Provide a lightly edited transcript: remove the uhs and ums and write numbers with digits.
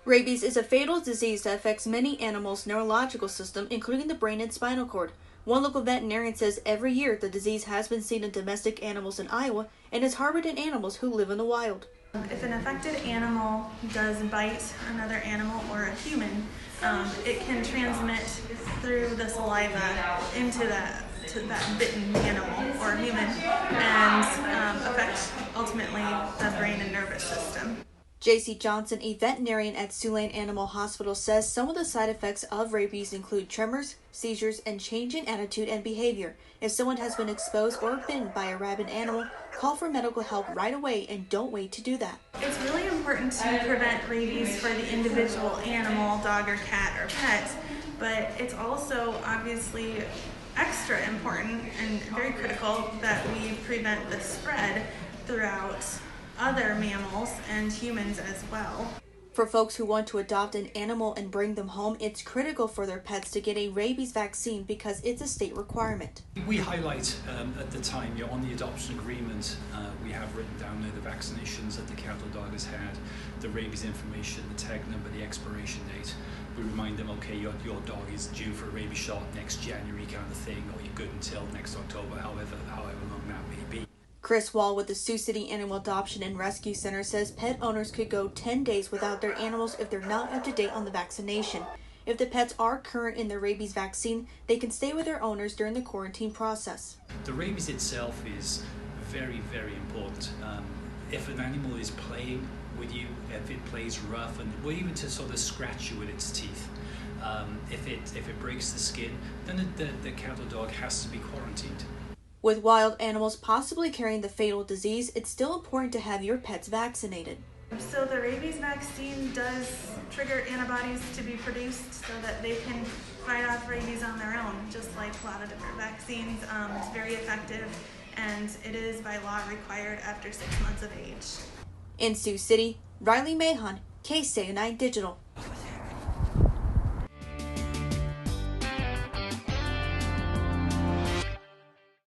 Rabies is a fatal disease that affects many animals' neurological system, including the brain and spinal cord. One local veterinarian says every year the disease has been seen in domestic animals in Iowa and is harbored in animals who live in the wild. If an affected animal does bite another animal or a human, it can transmit through the saliva into that bitten animal or human and affect ultimately the brain and nervous system. J.C. Johnson, a veterinarian at Sioux Animal Hospital, says some of the side effects of rabies include tremors, seizures, and change in attitude and behavior. If someone has been exposed or bitten by a rabid animal, call for medical help right away and don't wait to do that. It's really important to prevent rabies for the individual animal, dog or cat or pet, but it's also obviously extra important and very critical that we prevent the spread throughout other mammals and humans as well. For folks who want to adopt an animal and bring them home, it's critical for their pets to get a rabies vaccine because it's a state requirement. We highlight at the time, on the adoption agreement, we have written down there the vaccinations that the cattle dog has had, the rabies information, the tag number, the expiration date. We remind them, okay, your dog is due for a rabies shot next January kind of thing, or you're good until next October, however long that may be. Chris Wall with the Sioux City Animal Adoption and Rescue Center says pet owners could go 10 days without their animals if they're not up to date on the vaccination. If the pets are current in their rabies vaccine, they can stay with their owners during the quarantine process. The rabies itself is very, very important. If an animal is playing with you, if it plays rough, or even to sort of scratch you with its teeth, if it breaks the skin, then the cattle dog has to be quarantined. With wild animals possibly carrying the fatal disease, it's still important to have your pets vaccinated. So the rabies vaccine does trigger antibodies to be produced so that they can fight off rabies on their own, just like a lot of different vaccines. It's very effective, and it is by law required after 6 months of age. In Sioux City, Riley Mahon, KCAU-9 Digital.